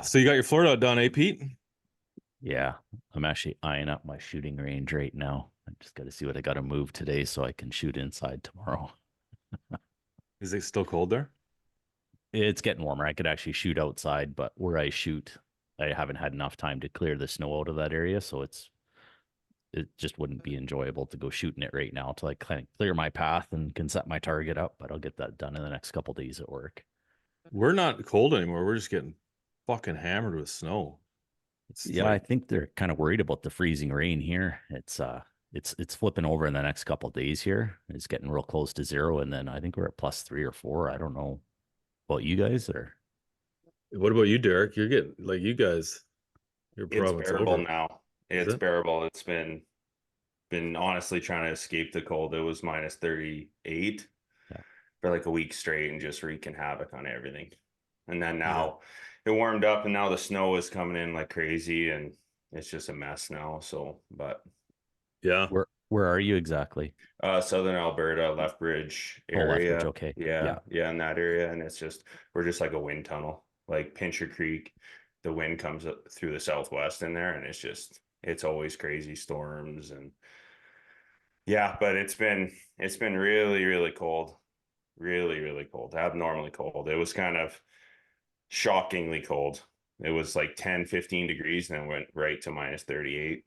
So you got your Florida out done, eh, Pete? Yeah, I'm actually eyeing up my shooting range right now. I just got to see what I got to move today so I can shoot inside tomorrow. Is it still cold there? It's getting warmer. I could actually shoot outside, but where I shoot, I haven't had enough time to clear the snow out of that area, so it just wouldn't be enjoyable to go shooting it right now till I kind of clear my path and can set my target up. But I'll get that done in the next couple days at work. We're not cold anymore. We're just getting fucking hammered with snow. It's Yeah, I like, think they're kind of worried about the freezing rain here. It's flipping over in the next couple of days here. It's getting real close to zero, and then I think we're at +3 or 4. I don't know about you guys or what about you, Derek? You're getting like you guys, your It's province bearable over. now. Is It's it? bearable. It's been honestly trying to escape the cold. It was -38 yeah, for like a week straight and just wreaking havoc on everything. And then Yeah. now it warmed up and now the snow is coming in like crazy and it's just a mess now. So, but Yeah. where are you exactly? southern Alberta, Lethbridge Oh, Lethbridge. area. Okay, Yeah, yeah, yeah, in that area. And it's just we're just like a wind tunnel, like Pincher Creek. The wind comes up through the southwest in there, and it's always crazy storms and yeah, but it's been really, really cold. Really, really cold. Abnormally cold. It was kind of shockingly cold. It was like 10, 15 degrees and then went right to -38.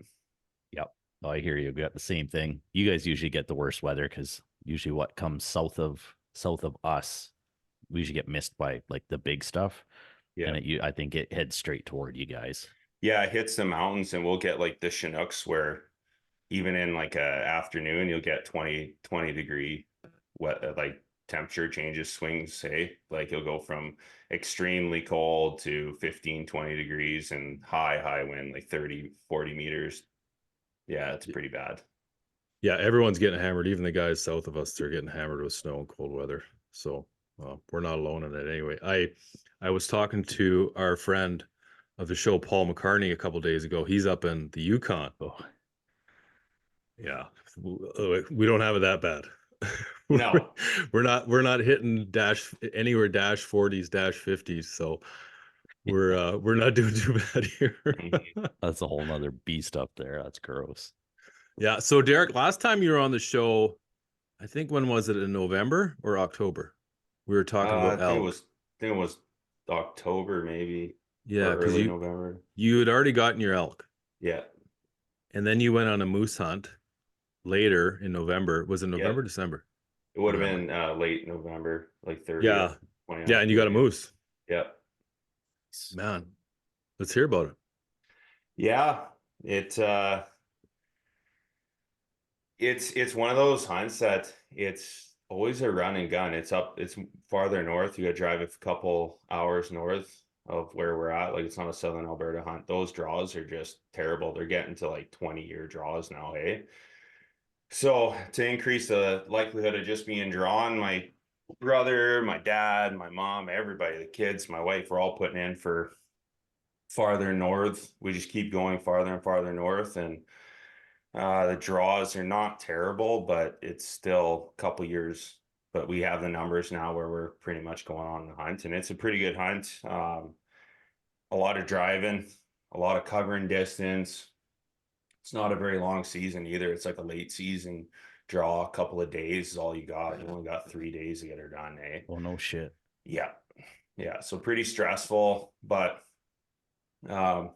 yep. Oh, I hear you. We got the same thing. You guys usually get the worst weather because usually what comes south of us, we usually get missed by like the big stuff, Yeah. and I think it heads straight toward you guys. Yeah, it hits the mountains and we'll get like the Chinooks where even in like a afternoon you'll get 20 degree wet like temperature changes swings, say like you'll go from extremely cold to 15, 20 degrees and high wind like 30, 40 meters. Yeah, it's pretty bad. Yeah. Everyone's getting hammered. Even the guys south of us, they're getting hammered with snow and cold weather. So we're not alone in it anyway. I was talking to our friend of the show, Paul McCartney, a couple days ago. He's up in the Yukon. Oh, Yeah, we don't have it that bad. we're, No. we're not hitting dash anywhere dash 40s, dash 50s. So we're not doing too bad here. that's a whole nother beast up there. That's gross. Yeah. So Derek, last time you were on the show, I think when was it, in November or October? We were talking I about think it elk. was I think it was October maybe Yeah, or because early you November. you had already gotten your elk, Yeah. and then you went on a moose hunt later in November. Was it Yeah. November, December? It would have November. been late November, like 30th, Yeah. Yeah, 29th, and you got a 30th. moose. Yeah. Man, let's hear about it. Yeah. It it's one of those hunts that it's always a run and gun. It's farther north. You got to drive a couple hours north of where we're at. Like it's not a southern Alberta hunt. Those draws are just terrible. They're getting to like 20-year draws now, hey? So to increase the likelihood of just being drawn, my brother, my dad, my mom, everybody, the kids, my wife, we're all putting in for farther north. We just keep going farther and farther north, and the draws are not terrible, but it's still a couple years. But we have the numbers now where we're pretty much going on the hunt, and it's a pretty good hunt. A lot of driving, a lot of covering distance. It's not a very long season either. It's like a late season draw. A couple of days is all you got. You only got 3 days to get her done, eh? Oh, no shit. Yeah, yeah. So pretty stressful, but um,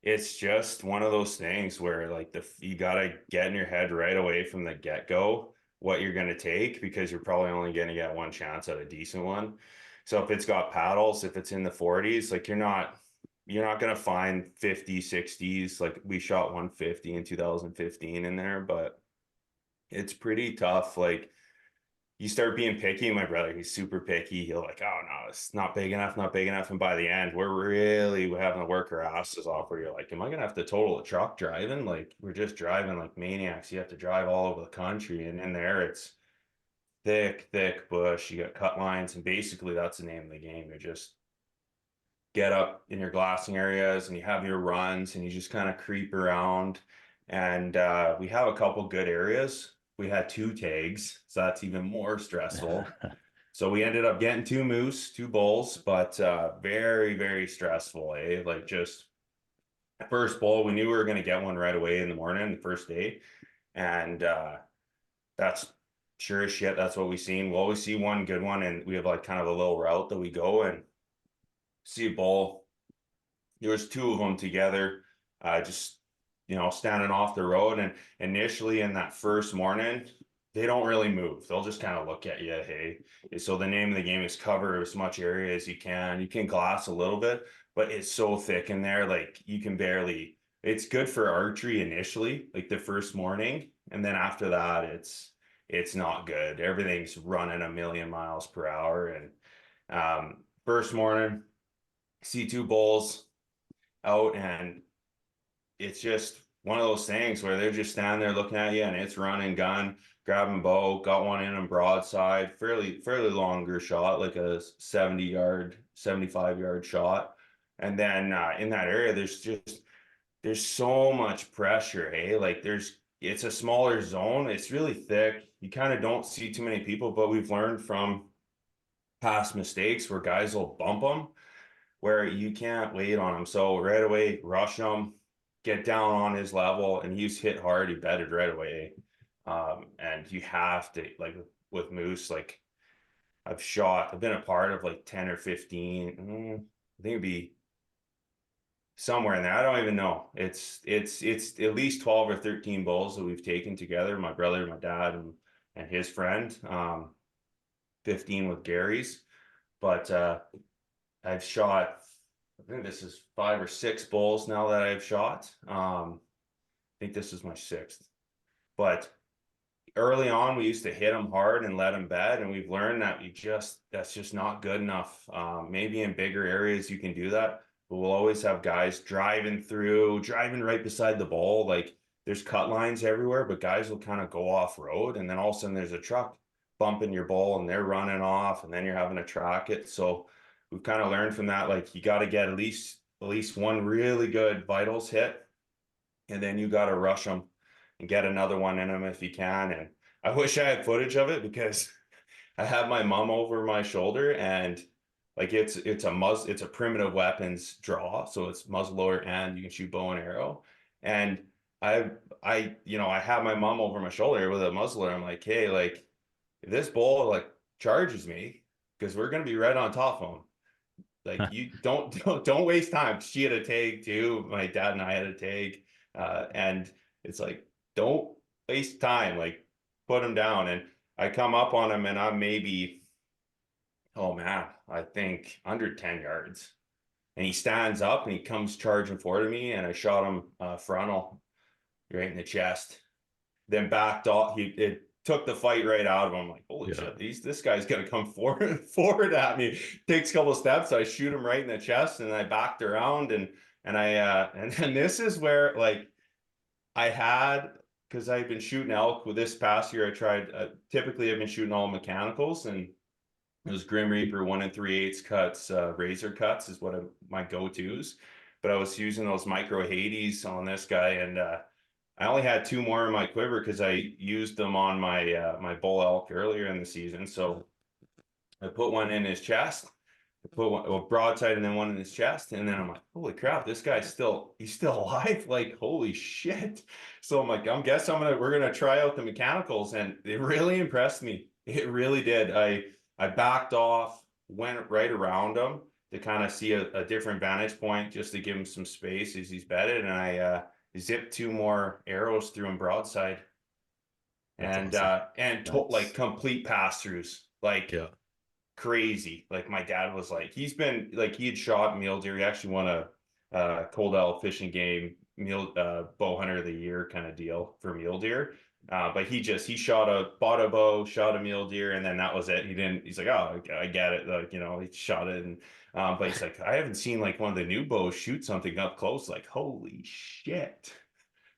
it's just one of those things where like you gotta get in your head right away from the get-go what you're gonna take because you're probably only gonna get one chance at a decent one. So if it's got paddles, if it's in the 40s, like you're not gonna find 50, 60s. Like we shot 150 in 2015 in there, but it's pretty tough. Like you start being picky. My brother, he's super picky. He'll like, oh no, it's not big enough, not big enough. And by the end, we're really having to work our asses off where you're like, am I gonna have to total a truck driving? Like we're just driving like maniacs. You have to drive all over the country. And in there it's thick bush. You got cut lines, and basically that's the name of the game. You just get up in your glassing areas and you have your runs and you just kind of creep around. And we have a couple good areas. We had 2 tags, so that's even more stressful. So we ended up getting 2 bulls, but very, very stressful, eh? Like just first bull, we knew we were going to get one right away in the morning, the first day. And that's sure as shit, that's what we seen. We'll always see one good one, and we have like kind of a little route that we go and see a bull. There was 2 of them together, just standing off the road. And initially in that first morning, they don't really move. They'll just kind of look at you. Hey, so the name of the game is cover as much area as you can. You can glass a little bit, but it's so thick in there, like you can barely. It's good for archery initially, like the first morning, and then after that, it's not good. Everything's running a million miles per hour. And first morning, see 2 bulls out, and it's just one of those things where they're just standing there looking at you, and it's running gun, grabbing bow, got one in broadside, fairly longer shot, like a 70-yard, 75-yard shot. And then in that area, there's so much pressure, hey? Like it's a smaller zone, it's really thick. You kind of don't see too many people, but we've learned from past mistakes where guys will bump them, where you can't wait on him. So right away, rush him, get down on his level, and he's hit hard. He bedded right away. And you have to, like with moose, like I've been a part of like 10 or 15. I think it'd be somewhere in there. I don't even know. It's at least 12 or 13 bulls that we've taken together. My brother, my dad, and his friend. 15 with Gary's. But I've shot, I think this is 5 or 6 bulls now that I've shot. I think this is my 6th. But early on, we used to hit them hard and let them bed, and we've learned that that's just not good enough. Maybe in bigger areas you can do that, but we'll always have guys driving right beside the bull. Like there's cut lines everywhere, but guys will kind of go off road, and then all of a sudden there's a truck bumping your bull, and they're running off, and then you're having to track it. So we've kind of learned from that, like you got to get at least one really good vitals hit, and then you got to rush them and get another one in them if you can. And I wish I had footage of it, because I have my mom over my shoulder, and like it's a primitive weapons draw, so it's muzzleloader and you can shoot bow and arrow. And I have my mom over my shoulder with a muzzleloader. I'm like, hey, like if this bull like charges me, because we're gonna be right on top of him. Like you don't waste time. She had a tag too. My dad and I had a tag, and it's like don't waste time. Like put him down. And I come up on him, and I'm maybe, oh man, I think under 10 yards. And he stands up and he comes charging forward me, and I shot him frontal right in the chest. Then backed off. It took the fight right out of him. I'm like, holy shit, this guy's gonna come forward at me. Takes a couple of steps, I shoot him right in the chest, and I backed around, and then this is where like I had, because I've been shooting elk with this past year. I tried typically I've been shooting all mechanicals, and it was Grim Reaper 1 3/8 cuts, razor cuts is what my go-tos. But I was using those micro Hades on this guy, and I only had 2 more in my quiver because I used them on my my bull elk earlier in the season. So I put one in his chest, I put one broadside, and then one in his chest, and then I'm like, holy crap, this guy's he's still alive. Like, holy shit. So I'm like, we're gonna try out the mechanicals, and it really impressed me. It really did. I backed off, went right around him to kind of see a different vantage point, just to give him some space as he's bedded, and I zipped 2 more arrows through him broadside. That's awesome. Like complete pass-throughs, like crazy. Like my dad was like, he had shot mule deer. He actually won a cold owl fishing game bow hunter of the year kind of deal for mule deer. But he bought a bow, shot a mule deer, and then that was it. He's like, oh, I get it. Like, he shot it. And but he's like, I haven't seen like one of the new bows shoot something up close. Like, holy shit,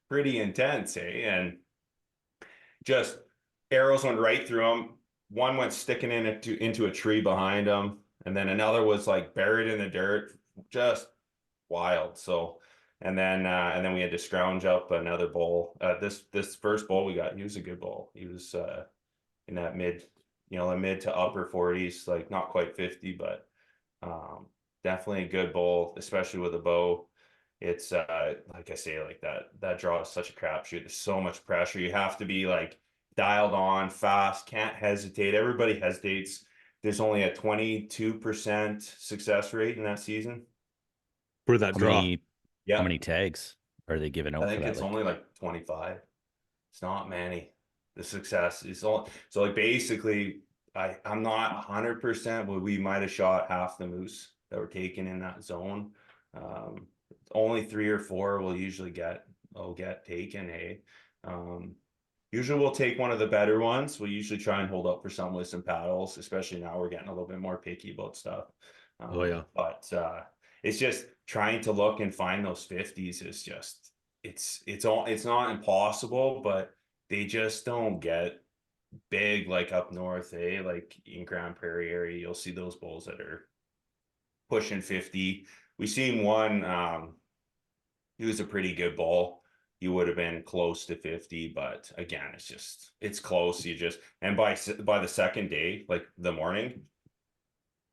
pretty intense, eh? And just arrows went right through him. One went sticking into a tree behind him, and then another was like buried in the dirt. Just wild. So, and then we had to scrounge up another bull. This first bull we got, he was a good bull. He was in that mid the mid to upper 40s, like not quite 50, but definitely a good bull, especially with a bow. It's like I say, like that draw is such a crapshoot. There's so much pressure. You have to be like dialed on, fast, can't hesitate. Everybody hesitates. There's only a 22% success rate in that season. For that How draw. many Yeah, how many tags are they giving out I for think that? it's Like, only like 25. It's not many. The success is all. So like basically, I'm not 100%, but we might have shot half the moose that were taken in that zone. Only 3 or 4 will usually get taken. Usually we'll take one of the better ones. We usually try and hold up for some with some paddles, especially now we're getting a little bit more picky about stuff. Oh yeah. But it's just trying to look and find those 50s is just it's not impossible, but they just don't get big like up north, like in Grand Prairie area. You'll see those bulls that are pushing 50. We seen one, he was a pretty good bull. He would have been close to 50, but again, it's close. And by the second day, like the morning,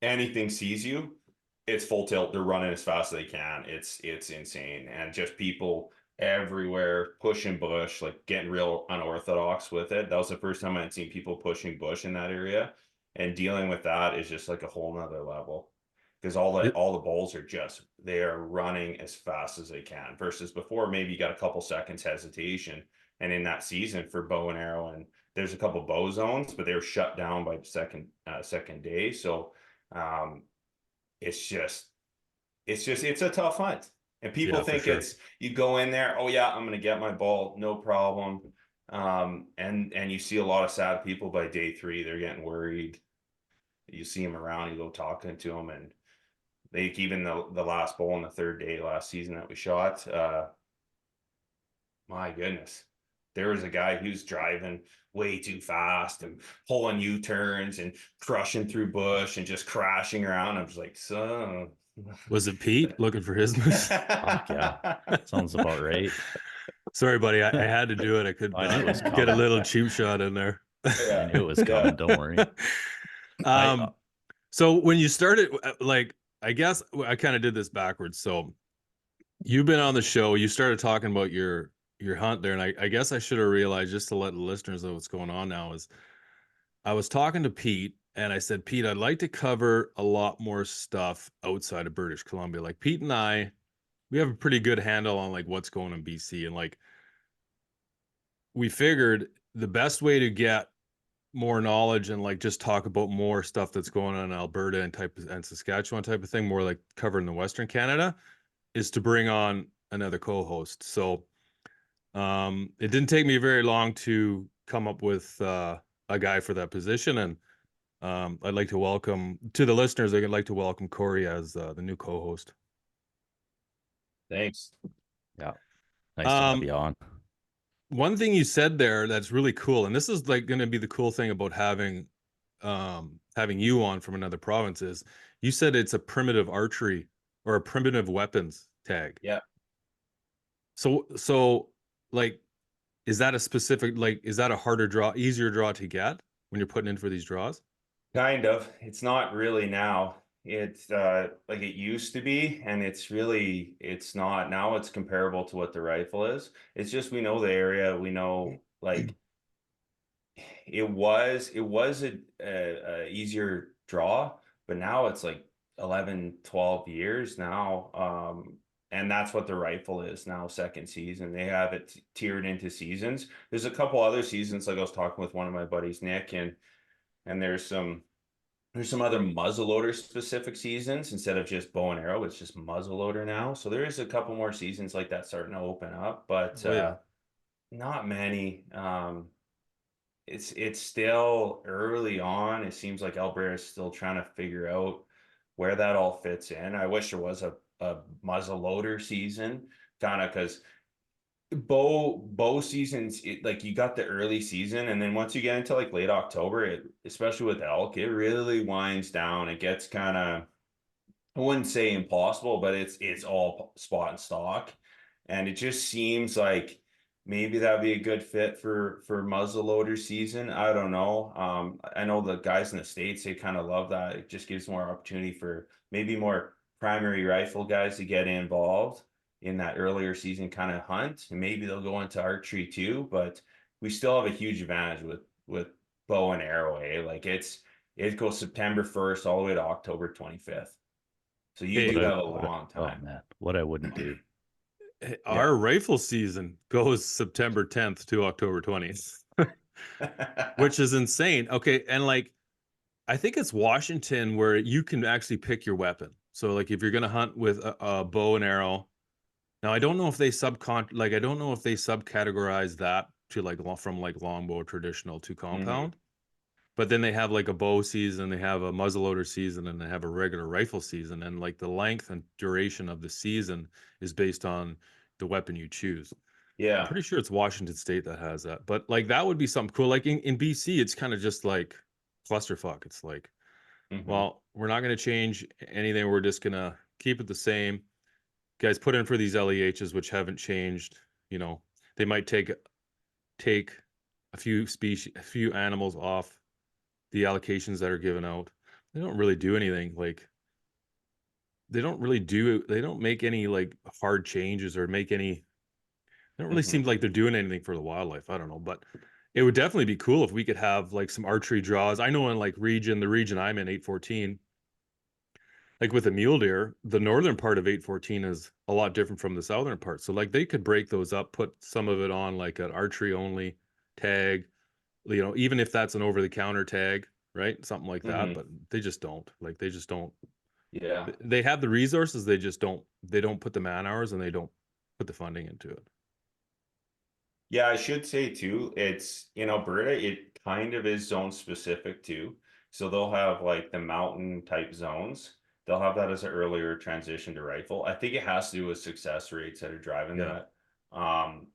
anything sees you, it's full tilt. They're running as fast as they can. It's insane. And just people everywhere pushing bush, like getting real unorthodox with it. That was the first time I'd seen people pushing bush in that area. And dealing with that is just like a whole nother level. Because all the bulls they are running as fast as they can. Versus before, maybe you got a couple seconds hesitation. And in that season for bow and arrow, and there's a couple bow zones, but they were shut down by second day. So it's a tough hunt, and people Yeah, for think sure. you go in there, oh yeah, I'm gonna get my ball, no problem. And you see a lot of sad people by day 3. They're getting worried. You see them around, you go talking to them, and even the last bull on the 3rd day last season that we shot, my goodness, there was a guy who's driving way too fast and pulling U-turns and crushing through bush and just crashing around. I was like, so Was it Pete looking for his moose? Fuck yeah. Sounds about right. Sorry, buddy. I had to do it. I could I knew it was get a coming. little cheap shot in there. I knew it was coming. Don't worry. So when you started, like, I guess I kind of did this backwards. So you've been on the show. You started talking about your hunt there, and I guess I should have realized, just to let the listeners know what's going on now, is I was talking to Pete, and I said, Pete, I'd like to cover a lot more stuff outside of British Columbia. Like Pete and I, we have a pretty good handle on like what's going on in BC, and like we figured the best way to get more knowledge and like just talk about more stuff that's going on in Alberta and Saskatchewan type of thing, more like covering the Western Canada, is to bring on another co-host. So it didn't take me very long to come up with a guy for that position, and I'd like to welcome to the listeners. I'd like to welcome Corey as the new co-host. Thanks. Yeah. Nice to have you on. One thing you said there that's really cool, and this is like going to be the cool thing about having you on from another province, is you said it's a primitive archery or a primitive weapons tag. Yeah. So like, is that a specific, like, is that a harder draw, easier draw to get when you're putting in for these draws? Kind of. It's not really now. It's like it used to be, and it's not now. It's comparable to what the rifle is. It's just we know the area. We know like it was a easier draw, but now it's like 11, 12 years now. And that's what the rifle is now, second season. They have it tiered into seasons. There's a couple other seasons, like I was talking with one of my buddies, Nick, and there's some other muzzleloader specific seasons. Instead of just bow and arrow, it's just muzzleloader now. So there is a couple more seasons like that starting to open up, but not many. It's still early on. It seems like Alberta is still trying to figure out where that all fits in. I wish there was a muzzleloader season, kind of, because bow seasons, like you got the early season, and then once you get into like late October, especially with elk, it really winds down. It gets kind of, I wouldn't say impossible, but it's all spot and stock, and it just seems like maybe that'd be a good fit for muzzleloader season. I don't know. I know the guys in the States, they kind of love that. It just gives more opportunity for maybe more primary rifle guys to get involved in that earlier season kind of hunt. And maybe they'll go into archery too, but we still have a huge advantage with bow and arrow, eh? Like it goes September 1st all the way to October 25th. So you Hey, do have a What long oh time. man, what I wouldn't do. our rifle season goes September 10th to October 20th, which is insane. Okay, and like I think it's Washington where you can actually pick your weapon. So like if you're gonna hunt with a bow and arrow, now I don't know if they I don't know if they subcategorize that to like from like longbow traditional to compound. But then they have like a bow season, they have a muzzleloader season, and they have a regular rifle season. And like the length and duration of the season is based on the weapon you choose. I'm Yeah. pretty sure it's Washington State that has that. But like that would be something cool. Like in BC, it's kind of just like clusterfuck. It's like, Mhm. well, we're not going to change anything. We're just going to keep it the same. Guys, put in for these LEHs, which haven't changed. You know, they might take a few species, a few animals off the allocations that are given out. They don't really do anything. Like they don't make any like hard changes or make any. They don't really seem Mhm. like they're doing anything for the wildlife. I don't know, but it would definitely be cool if we could have like some archery draws. I know in like the region I'm in, 814, like with the mule deer, the northern part of 814 is a lot different from the southern part. So like they could break those up, put some of it on like an archery only tag, you know, even if that's an over the counter tag, right? Something like that, Mhm. but they just don't. Like they just don't. Yeah. They have the resources, they just don't. They don't put the man hours and they don't put the funding into it. Yeah, I should say too, it's in Alberta, it kind of is zone specific too. So they'll have like the mountain type zones. They'll have that as an earlier transition to rifle. I think it has to do with success rates that are driving Yeah. that.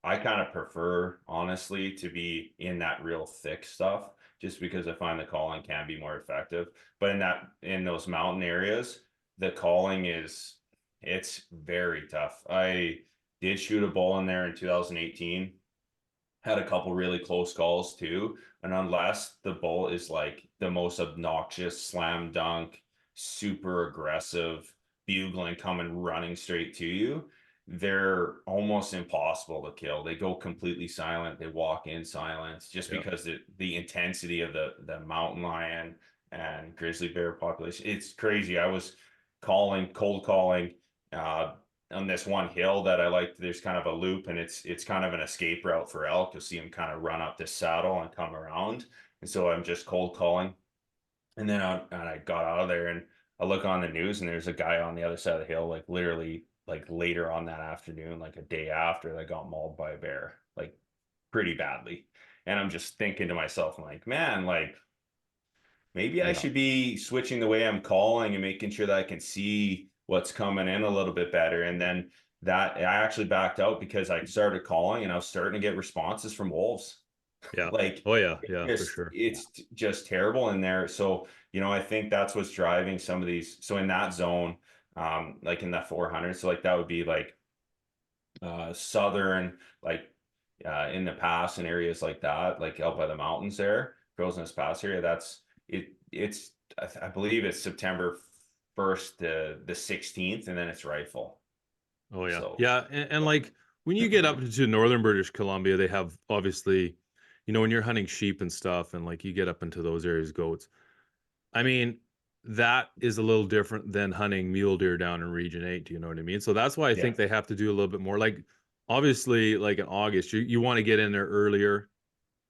I kind of prefer, honestly, to be in that real thick stuff just because I find the calling can be more effective. But in those mountain areas, the calling it's very tough. I did shoot a bull in there in 2018. Had a couple really close calls too. And unless the bull is like the most obnoxious slam dunk, super aggressive, bugling coming running straight to you, they're almost impossible to kill. They go completely silent. They walk in silence just Yeah. because the intensity of the mountain lion and grizzly bear population. It's crazy. I was cold calling uh on this one hill that I like. There's kind of a loop and it's kind of an escape route for elk. You'll see them kind of run up this saddle and come around. And so I'm just cold calling. And then I got out of there and I look on the news and there's a guy on the other side of the hill, like literally like later on that afternoon, like a day after, that got mauled by a bear, like pretty badly. And I'm just thinking to myself, I'm like, man, like maybe I Yeah. should be switching the way I'm calling and making sure that I can see what's coming in a little bit better. And then that I actually backed out because I started calling and I was starting to get responses from wolves. Yeah. Like Oh yeah. Yeah, for sure. it's just terrible in there. So, I think that's what's driving some of these. So in that zone, like in that 400, so like that would be like southern, like in the pass and areas like that, like out by the mountains there, Crow's Pass area. That's it. I believe it's September 1st to the 16th, and then it's rifle. Oh yeah. So Yeah. And like when you get up to northern British Columbia, they have obviously, when you're hunting sheep and stuff and like you get up into those areas, goats. I mean, that is a little different than hunting mule deer down in Region 8. Do you know what I mean? So that's why I yeah. think they have to do a little bit more. Like, obviously, like in August, you want to get in there earlier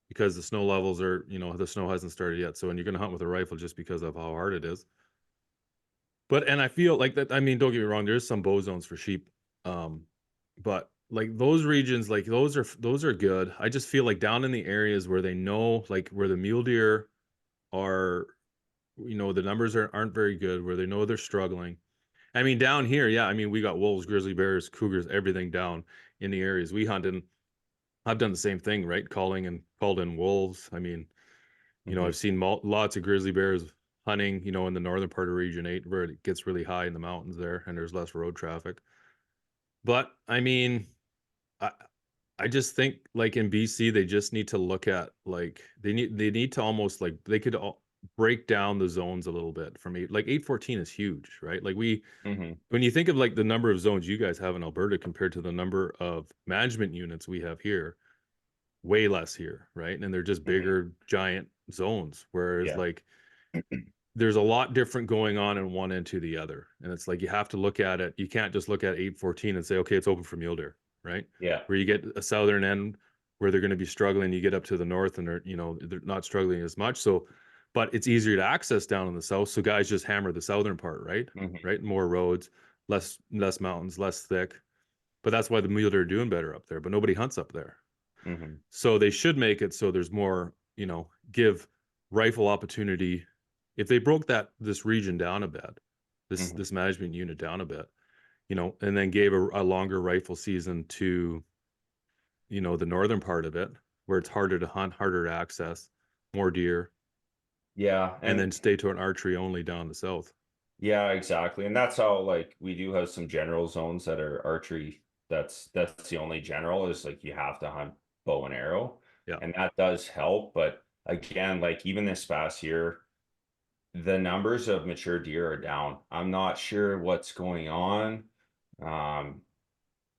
because the snow levels are, the snow hasn't started yet. So, and you're going to hunt with a rifle just because of how hard it is. But, and I feel like that, I mean, don't get me wrong, there's some bow zones for sheep. Um, but like those regions, like those are good. I just feel like down in the areas where they know, like where the mule deer are, the numbers aren't very good, where they know they're struggling. I mean, down here, yeah, I mean, we got wolves, grizzly bears, cougars, everything down in the areas we hunt in. I've done the same thing, right? Called in wolves. I mean, Mhm. I've seen lots of grizzly bears hunting, in the northern part of Region 8 where it gets really high in the mountains there and there's less road traffic. But I mean, I, I just think like in BC, they just need to look at like they need to almost like they could break down the zones a little bit from 814 is huge, right? Like when you think of like the number of zones you guys have in Alberta compared to the number of management units we have here, way less here, right? And they're just bigger, giant zones. Whereas Yeah. like there's a lot different going on in one end to the other. And it's like you have to look at it. You can't just look at 814 and say, okay, it's open for mule deer, right? Yeah. Where you get a southern end where they're going to be struggling, you get up to the north and they're not struggling as much. So, but it's easier to access down in the south. So guys just hammer the southern part, right? Right. More roads, less mountains, less thick. But that's why the mule deer are doing better up there. But nobody hunts up there. So they should make it so there's more, give rifle opportunity. If they broke this region down a bit, this management unit down a bit, and then gave a longer rifle season to, the northern part of it, where it's harder to hunt, harder to access, more deer. Yeah. And then stay to an archery only down the south. Yeah, exactly. And that's how like we do have some general zones that are archery. That's the only general is like you have to hunt bow and arrow. Yeah. And that does help. But again, like even this past year, the numbers of mature deer are down. I'm not sure what's going on.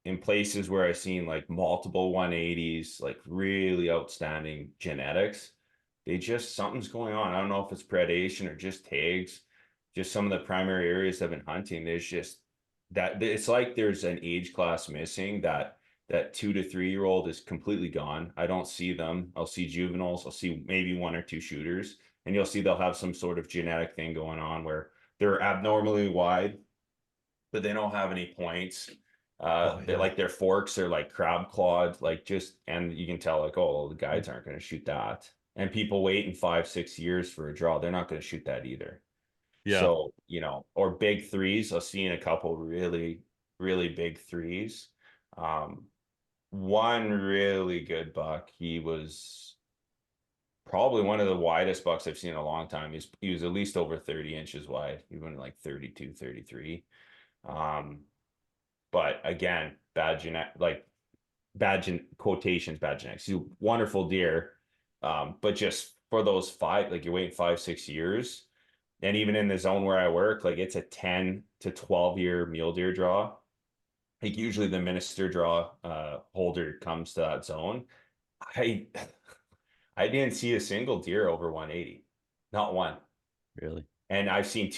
In places where I've seen like multiple 180s, like really outstanding genetics, something's going on. I don't know if it's predation or just tags. Just some of the primary areas I've been hunting, there's just that it's like there's an age class missing that 2 to 3 year old is completely gone. I don't see them. I'll see juveniles. I'll see maybe 1 or 2 shooters, and you'll see they'll have some sort of genetic thing going on where they're abnormally wide, but they don't have any points. Like their forks are like crab clawed, like and you can tell like, oh, the guides aren't going to shoot that. And people waiting 5-6 years for a draw, they're not going to shoot that either. Yeah. So, or big threes. I've seen a couple really, really big threes. One really good buck. He was probably one of the widest bucks I've seen in a long time. He was at least over 30 inches wide, even like 32, 33. But again, bad genetics. He's a wonderful deer. But just for those 5, like you're waiting 5-6 years. And even in the zone where I work, like it's a 10 to 12 year mule deer draw. Like usually the minister draw holder comes to that zone. I didn't see a single deer over 180, not one. Really? And I've seen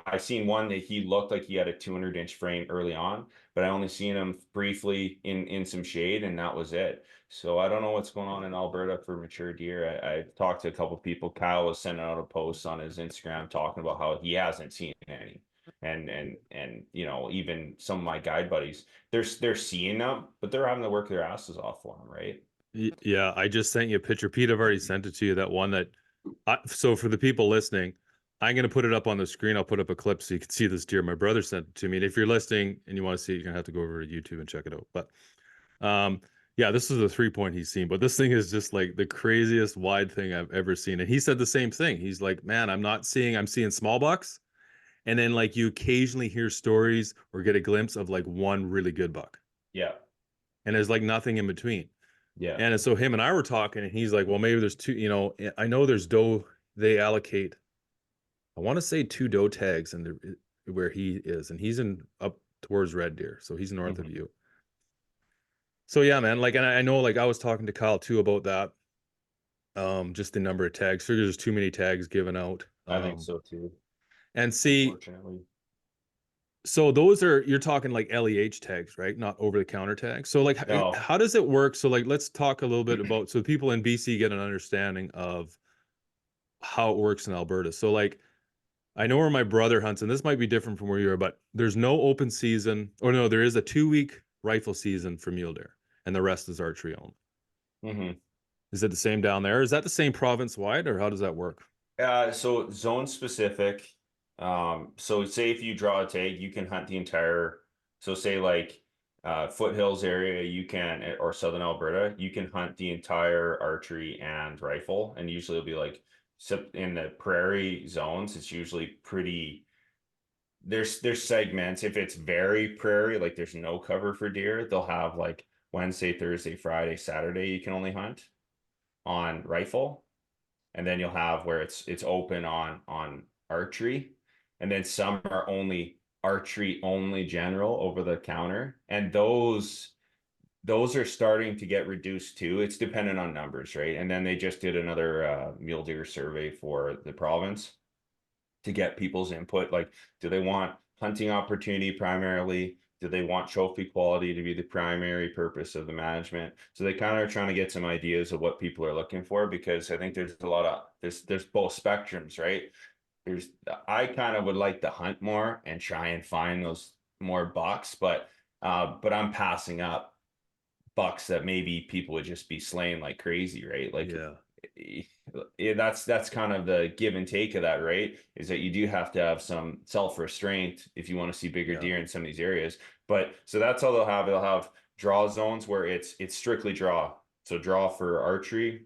I've seen one that he looked like he had a 200-inch frame early on, but I only seen him briefly in some shade, and that was it. So I don't know what's going on in Alberta for mature deer. I talked to a couple of people. Kyle was sending out a post on his Instagram talking about how he hasn't seen any. And even some of my guide buddies, they're seeing them, but they're having to work their asses off for them, right? Yeah, I just sent you a picture. Pete, I've already sent it to you. That one so for the people listening, I'm going to put it up on the screen. I'll put up a clip so you can see this deer. My brother sent it to me. And if you're listening and you want to see it, you're going to have to go over to YouTube and check it out. But yeah, this is the 3-point he's seen. But this thing is just like the craziest wide thing I've ever seen. And he said the same thing. He's like, man, I'm seeing small bucks. And then like you occasionally hear stories or get a glimpse of like one really good buck. Yeah. And there's like nothing in between. Yeah. And so him and I were talking, and he's like, well, maybe there's 2, I know there's doe, they allocate, I want to say 2 doe tags in where he is, and he's up towards Red Deer. So he's north of you. So yeah, man, like, and I know, like I was talking to Kyle too about that. Just the number of tags. Figure there's too many tags given out. I think so too. And see, Unfortunately. so you're talking like LEH tags, right? Not over the counter tags. So like, No. how does it work? So like, let's talk a little bit about, so people in BC get an understanding of how it works in Alberta. So like, I know where my brother hunts, and this might be different from where you are, but there's no open season, or no, there is a 2-week rifle season for mule deer, and the rest is archery only. Is it the same down there? Is that the same province wide, or how does that work? So zone specific. So say if you draw a tag, you can hunt the entire, so say like foothills area, you can, or southern Alberta, you can hunt the entire archery and rifle. And usually it'll be like in the prairie zones, it's usually pretty, there's segments. If it's very prairie, like there's no cover for deer, they'll have like Wednesday, Thursday, Friday, Saturday, you can only hunt on rifle. And then you'll have where it's open on archery. And then some are only archery only general over the counter. And those are starting to get reduced too. It's dependent on numbers, right? And then they just did another mule deer survey for the province to get people's input. Like, do they want hunting opportunity primarily? Do they want trophy quality to be the primary purpose of the management? So they kind of are trying to get some ideas of what people are looking for, because I think there's a lot of there's both spectrums, right? I kind of would like to hunt more and try and find those more bucks, but I'm passing up bucks that maybe people would just be slaying like crazy, right? Like, that's kind of the give and take of that, right? Is that you do have to have some self-restraint if you want to see bigger deer in some of these areas. But so that's all they'll have. They'll have draw zones where it's strictly draw. So draw for archery,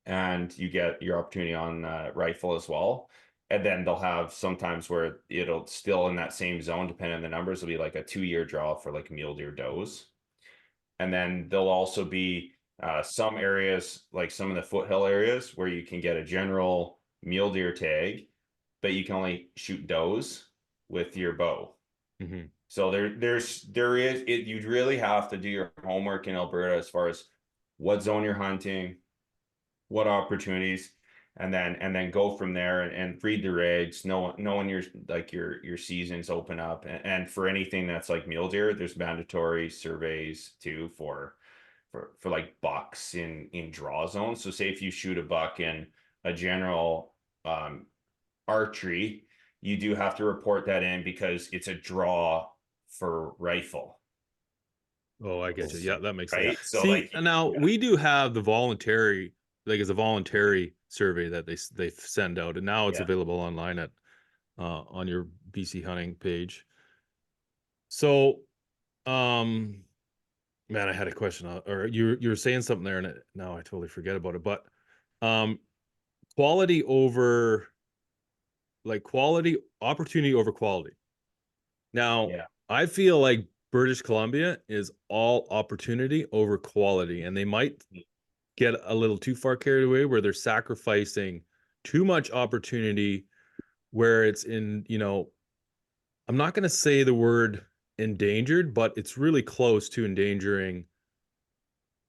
and you get your opportunity on rifle as well. And then they'll have sometimes where it'll still in that same zone, depending on the numbers, it'll be like a 2-year draw for like mule deer does. And then there'll also be some areas, like some of the foothill areas, where you can get a general mule deer tag, but you can only shoot does with your bow. Mm-hmm. So you'd really have to do your homework in Alberta as far as what zone you're hunting, what opportunities, and then go from there and read the regs, knowing your seasons open up, and for anything that's like mule deer, there's mandatory surveys too for like bucks in draw zones. So say if you shoot a buck in a general archery, you do have to report that in because it's a draw for rifle. Oh, I get you. Yeah, that makes right. sense. So See, like, now we do have the voluntary, like it's a voluntary survey that they send out, and now it's available online at on your BC hunting page. So, man, I had a question, or you were saying something there, and now I totally forget about it. But quality over, like quality, opportunity over quality. Now, I feel like British Columbia is all opportunity over quality, and they might get a little too far carried away where they're sacrificing too much opportunity, where it's in, I'm not going to say the word endangered, but it's really close to endangering,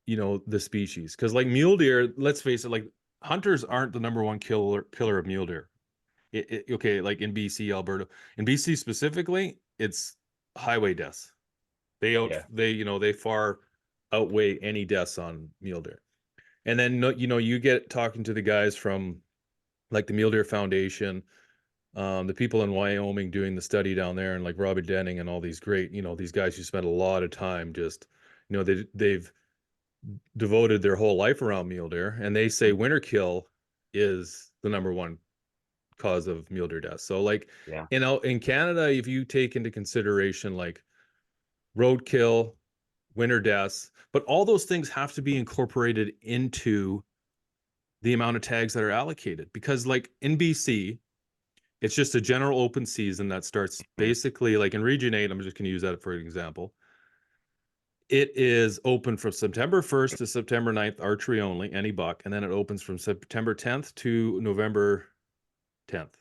the species. Because like mule deer, let's face it, like hunters aren't the number one killer of mule deer. Okay, like in BC, Alberta, in BC specifically, it's highway deaths. They far outweigh any deaths on mule deer. And then you get talking to the guys from like the Mule Deer Foundation, the people in Wyoming doing the study down there, and like Robbie Denning and all these great, these guys who spent a lot of time just, they've devoted their whole life around mule deer, and they say winter kill is the number one cause of mule deer death. So like, in Canada, if you take into consideration like roadkill, winter deaths, but all those things have to be incorporated into the amount of tags that are allocated, because like in BC, it's just a general open season that starts basically like in Region 8. I'm just going to use that for an example. It is open from September 1st to September 9th, archery only, any buck. And then it opens from September 10th to November 10th.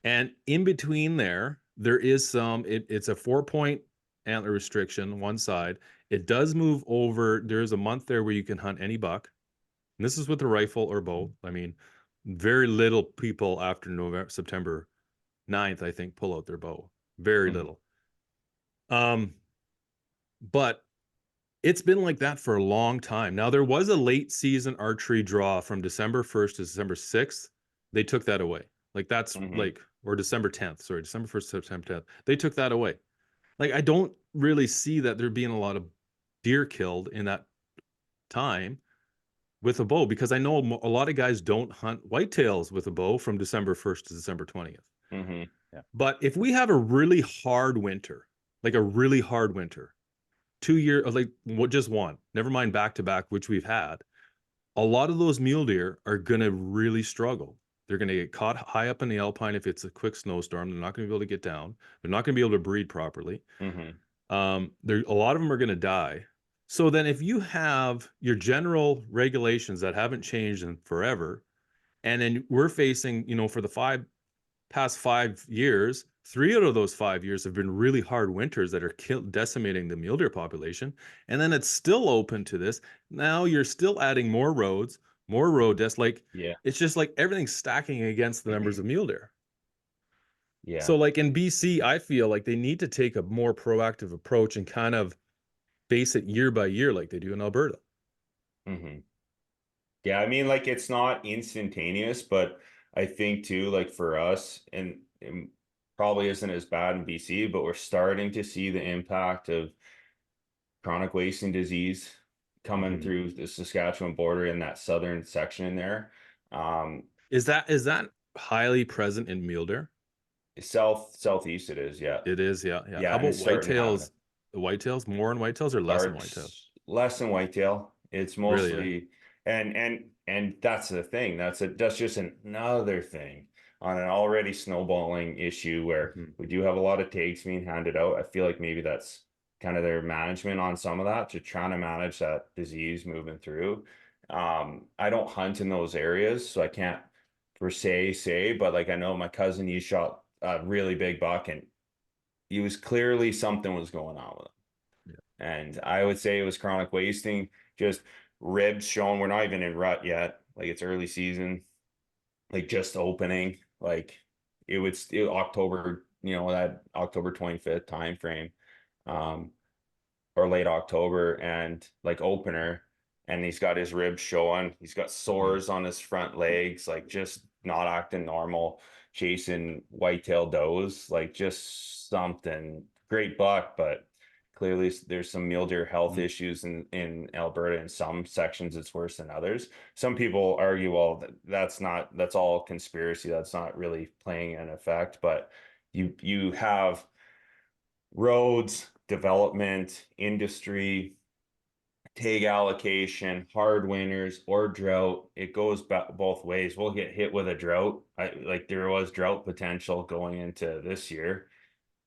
And in between there is it's a 4-point antler restriction, one side. It does move over. There's a month there where you can hunt any buck. And this is with a rifle or bow. I mean, very little people after September 9th, I think, pull out their bow. Very little. But it's been like that for a long time. Now, there was a late season archery draw from December 1st to December 6th. They took that away. Like that's like, or December 10th, sorry, December 1st, September 10th. They took that away. Like, I don't really see that there being a lot of deer killed in that time with a bow, because I know a lot of guys don't hunt whitetails with a bow from December 1st to December 20th. But if we have a really hard winter, like a really hard winter, 2 years, like just one, never mind back-to-back, which we've had, a lot of those mule deer are going to really struggle. They're going to get caught high up in the alpine if it's a quick snowstorm. They're not going to be able to get down. They're not going to be able to breed properly. A lot of them are going to die So then if you have your general regulations that haven't changed in forever, and then we're facing, for the past 5 years, 3 out of those 5 years have been really hard winters that are decimating the mule deer population. And then it's still open to this. Now you're still adding more roads, more road deaths. Like, Yeah. it's just like everything's stacking against the numbers of mule deer. Yeah. So like in BC, I feel like they need to take a more proactive approach and kind of base it year by year like they do in Alberta. Mm-hmm. Yeah, I mean, like it's not instantaneous, but I think too, like for us, and probably isn't as bad in BC, but we're starting to see the impact of chronic wasting disease coming Mhm. through the Saskatchewan border in that southern section in there. Is that highly present in mule deer? Southeast it is, yeah. It is, yeah, yeah. Yeah, How and about it's starting to happen. whitetails? The whitetails, more in whitetails or less in whitetails? It's less than whitetail. It's Really, eh? mostly and that's the thing. That's just another thing on an already snowballing issue where Mhm. we do have a lot of takes being handed out. I feel like maybe that's kind of their management on some of that to trying to manage that disease moving through. I don't hunt in those areas, so I can't per se say, but like I know my cousin, he shot a really big buck and he was clearly something was going on with him. Yeah. And I would say it was chronic wasting, just ribs showing. We're not even in rut yet. Like it's early season, like just opening. Like it would still October, that October 25th time frame, um, or late October, and like opener. And he's got his ribs showing. He's got sores on his front legs, like just not acting normal, chasing whitetail does, like just something great buck, but clearly there's some mule deer health issues in Alberta. In some sections it's worse than others. Some people argue, well, that's all conspiracy, that's not really playing an effect, but you have roads, development, industry, tag allocation, hard winters or drought. It goes both ways. We'll get hit with a drought. Like there was drought potential going into this year.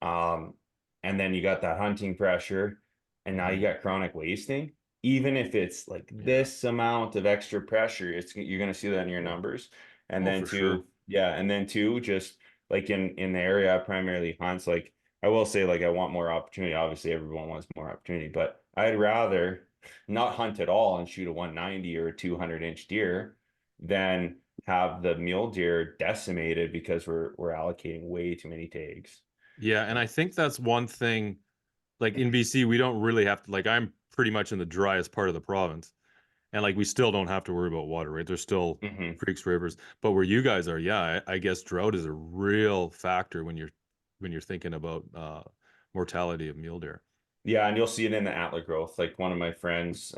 Um, and then you got that hunting pressure, and now you got chronic wasting. Even if it's like Yeah. this amount of extra pressure, you're going to see that in your Yeah. numbers. And Oh, then for sure. yeah, and then just like in the area I primarily hunts, like I will say, like I want more opportunity. Obviously, everyone wants more opportunity, but I'd rather not hunt at all and shoot a 190 or a 200-inch deer than have the mule deer decimated because we're allocating way too many tags. Yeah, and I think that's one thing. Like in BC, we don't really have to. Like I'm pretty much in the driest part of the province, and like we still don't have to worry about water, right? There's still Mm-hmm. creeks, rivers, but where you guys are, yeah, I guess drought is a real factor when you're thinking about mortality of mule deer. Yeah, and you'll see it in the antler growth. Like one of my friends,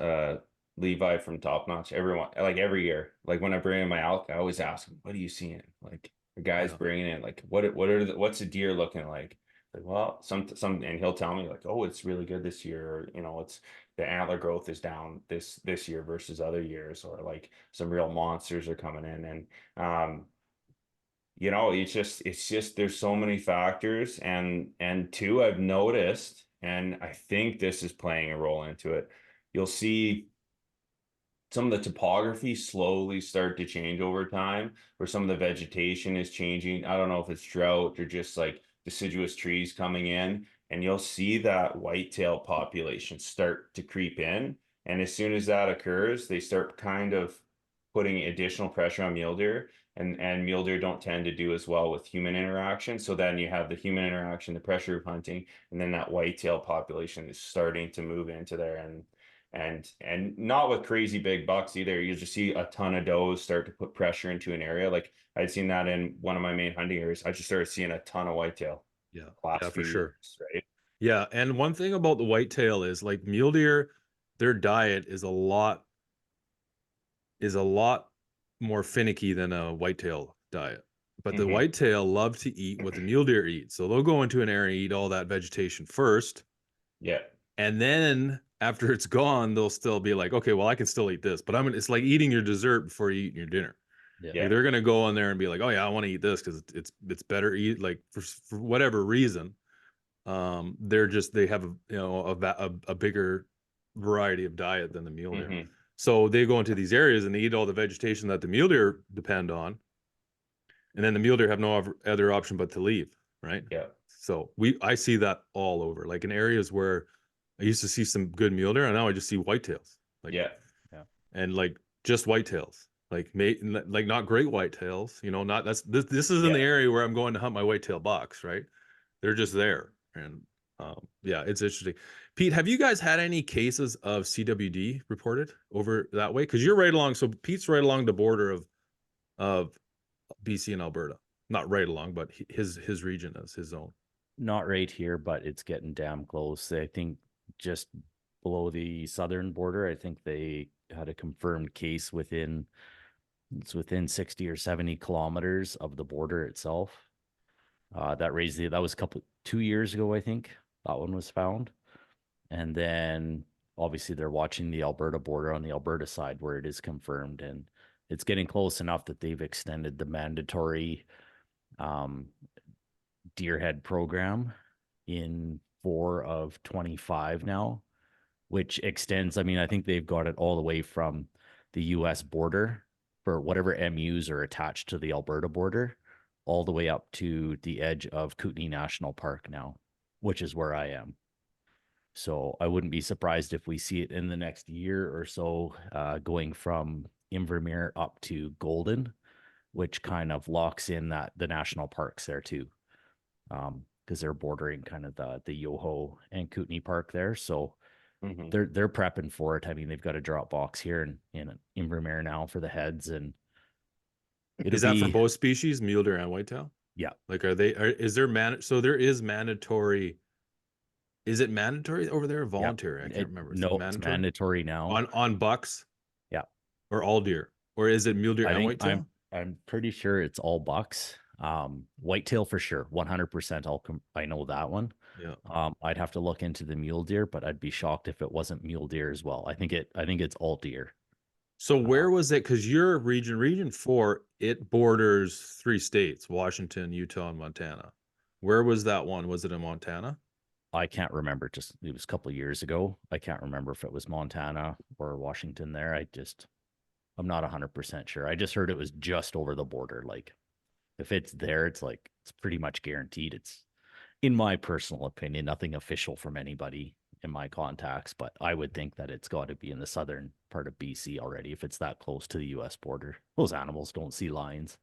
Levi from Top Notch, everyone, like every year, like when I bring in my elk, I always ask him, "What are you seeing?" Like the guy's Yeah, bringing in, like, what's a deer looking like? Like, well, and he'll tell me like, "Oh, it's really good this year," or it's the antler growth is down this year versus other years, or like some real monsters are coming in, and it's just there's so many factors, and two, I've noticed, and I think this is playing a role into it. You'll see some of the topography slowly start to change over time, where some of the vegetation is changing. I don't know if it's drought or just like deciduous trees coming in, and you'll see that whitetail population start to creep in. And as soon as that occurs, they start kind of putting additional pressure on mule deer, and mule deer don't tend to do as well with human interaction. So then you have the human interaction, the pressure of hunting, and then that whitetail population is starting to move into there, and not with crazy big bucks either. You just see a ton of does start to put pressure into an area. Like I'd seen that in one of my main hunting areas. I just started seeing a ton of whitetail yeah, last yeah, for few sure. years, right? Yeah, and one thing about the whitetail is like mule deer, their diet is a lot more finicky than a whitetail diet. But the Mm-hmm. whitetail love to eat what the mule deer eat. So they'll go into an area and eat all that vegetation first. Yeah. And then after it's gone, they'll still be like, okay, well, I can still eat this. But it's like eating your dessert before you eat your dinner. Yeah. Yeah. Like they're gonna go on there and be like, oh yeah, I want to eat this because it's better eat, like for whatever reason. They have a bigger variety of diet than the mule deer. Mhm. So they go into these areas and they eat all the vegetation that the mule deer depend on. And then the mule deer have no other option but to leave, right? Yeah. So I see that all over, like in areas where I used to see some good mule deer, and now I just see whitetails, like Yeah. and like just whitetails, like like not great whitetails, not this is in the Yeah. area where I'm going to hunt my whitetail bucks, right? They're just there, and yeah, it's interesting. Pete, have you guys had any cases of CWD reported over that way? Because you're right along, so Pete's right along the border of BC and Alberta. Not right along, but his region is his zone. Not right here, but it's getting damn close. I think just below the southern border, I think they had a confirmed case within 60 or 70 kilometers of the border itself. That was 2 years ago, I think that one was found. And then obviously they're watching the Alberta border on the Alberta side where it is confirmed, and it's getting close enough that they've extended the mandatory deer head program in 4 of 25 now, which extends. I mean, I think they've got it all the way from the US border for whatever MUs are attached to the Alberta border, all the way up to the edge of Kootenay National Park now, which is where I am. So I wouldn't be surprised if we see it in the next year or so, going from Invermere up to Golden, which kind of locks in the national parks there too, because they're bordering kind of the Yoho and Kootenay Park there. So Mhm. they're prepping for it. I mean, they've got a drop box here in Invermere now for the heads, and it'll Is that for be both species, mule deer and whitetail? yeah. Like, is there so there is mandatory? Is it mandatory over there or Yeah. voluntary? I can't remember. Is it No, it's mandatory mandatory now. on bucks Yeah. or all deer, or is it mule deer I and think whitetail? I'm pretty sure it's all bucks. Whitetail for sure, 100%. I know that one. Yeah. I'd have to look into the mule deer, but I'd be shocked if it wasn't mule deer as well. I think it's all deer. So Uh, where was it? Because your region 4, it borders 3 states: Washington, Utah, and Montana. Where was that one? Was it in Montana? I can't remember. Just it was a couple of years ago. I can't remember if it was Montana or Washington there. I'm not 100% sure. I just heard it was just over the border. Like if it's there, it's like it's pretty much guaranteed. It's, in my personal opinion, nothing official from anybody in my contacts, but I would think that it's got to be in the southern part of BC already if it's that close to the US border. Those animals don't see lions.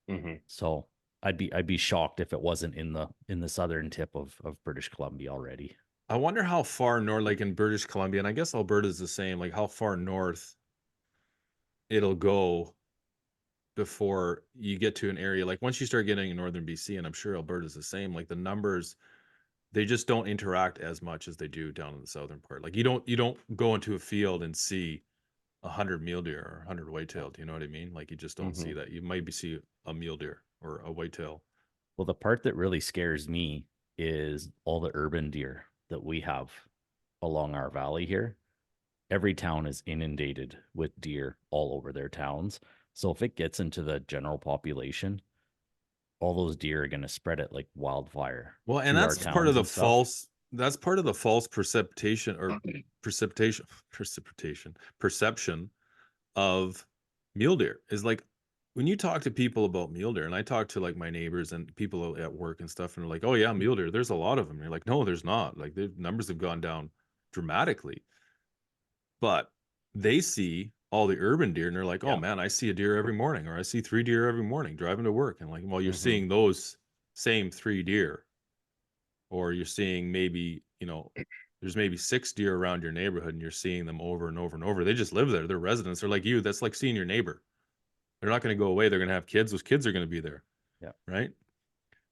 Mhm. So I'd be shocked if it wasn't in the southern tip of British Columbia already. I wonder how far north, like in British Columbia, and I guess Alberta is the same. Like how far north it'll go before you get to an area. Like once you start getting in northern BC, and I'm sure Alberta's the same. Like the numbers, they just don't interact as much as they do down in the southern part. Like you don't go into a field and see 100 mule deer or 100 whitetail. Do you know what I mean? Like you just don't see Mhm. that. You maybe see a mule deer or a whitetail. Well, the part that really scares me is all the urban deer that we have along our valley here. Every town is inundated with deer all over their towns. So if it gets into the general population, all those deer are going to spread it like wildfire Well, and through our that's part of towns the and stuff. false. That's part of the false precipitation or perception of mule deer is like when you talk to people about mule deer, and I talk to like my neighbors and people at work and stuff, and they're like, "Oh yeah, mule deer. There's a lot of them." And you're like, "No, there's not. Like the numbers have gone down dramatically." But they see all the urban deer, and they're like, "Oh Yeah. man, I see a deer every morning, or I see 3 deer every morning driving to work." And like, well, you're Mhm. seeing those same 3 deer, or you're seeing maybe there's maybe 6 deer around your neighborhood, and you're seeing them over and over and over. They just live there. They're residents. They're like you. That's like seeing your neighbor. They're not going to go away. They're going to have kids. Those kids are going to be there, Yeah. right?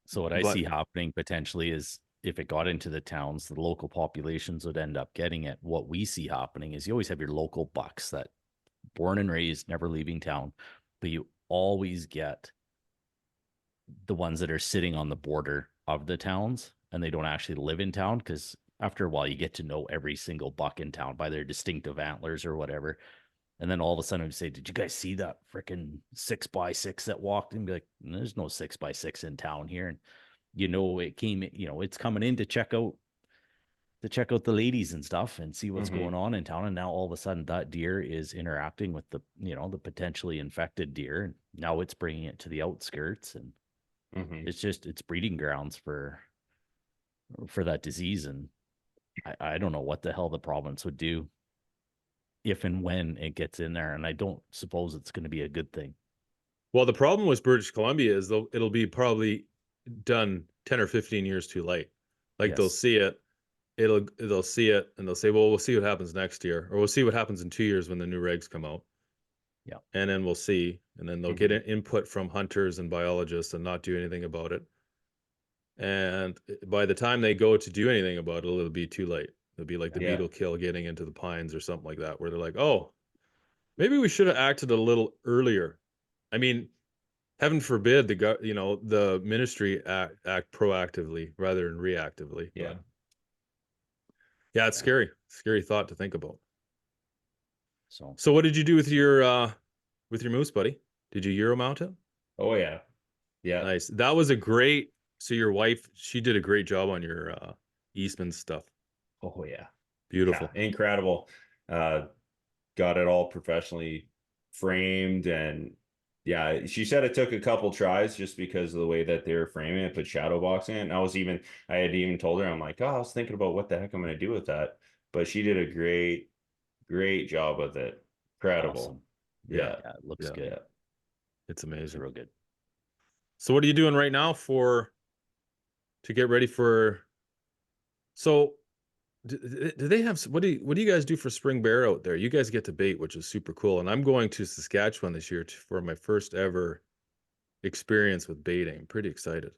So what I But see happening potentially is if it got into the towns, the local populations would end up getting it. What we see happening is you always have your local bucks that born and raised, never leaving town, but you always get the ones that are sitting on the border of the towns and they don't actually live in town, because after a while you get to know every single buck in town by their distinctive antlers or whatever. And then all of a sudden we say, "Did you guys see that freaking 6x6 that walked?" And be like, "There's no 6x6 in town here." And it came, it's coming in to check out to check out the ladies and stuff and see what's Mhm. going on in town. And now all of a sudden that deer is interacting with the, you know, the potentially infected deer. And now it's bringing it to the outskirts, and Mhm. it's breeding grounds for that disease. And I don't know what the hell the province would do if and when it gets in there. And I don't suppose it's going to be a good thing. Well, the problem with British Columbia is it'll be probably done 10 or 15 years too late. Like they'll Yes. see it, they'll see it and they'll say, well, we'll see what happens next year, or we'll see what happens in 2 years when the new regs come out. Yeah. And then we'll see. And then they'll get input from hunters and biologists and not do anything about it. And by the time they go to do anything about it, it'll be too late. It'll be like the Yeah. beetle kill getting into the pines or something like that, where they're like, oh, maybe we should have acted a little earlier. I mean, heaven forbid the ministry act proactively rather than reactively. Yeah. But yeah, it's scary thought to think about. So what did you do with your moose, buddy? Did you Euro mount it? Oh yeah. Yeah. Nice. That was a great. So your wife, she did a great job on your Eastman stuff. Oh yeah. Beautiful. Yeah, incredible. Got it all professionally framed, and yeah, she said it took a couple tries just because of the way that they were framing it, put shadow boxing it. And I had even told her, I'm like, oh, I was thinking about what the heck I'm going to do with that. But she did a great job with it. Incredible. Awesome. Yeah. Yeah, it looks Yeah. good. Yeah. It's It's amazing. real good. So what are you doing right now to get ready for? So do they have, what do you guys do for spring bear out there? You guys get to bait, which is super cool. And I'm going to Saskatchewan this year for my first ever experience with baiting. I'm pretty excited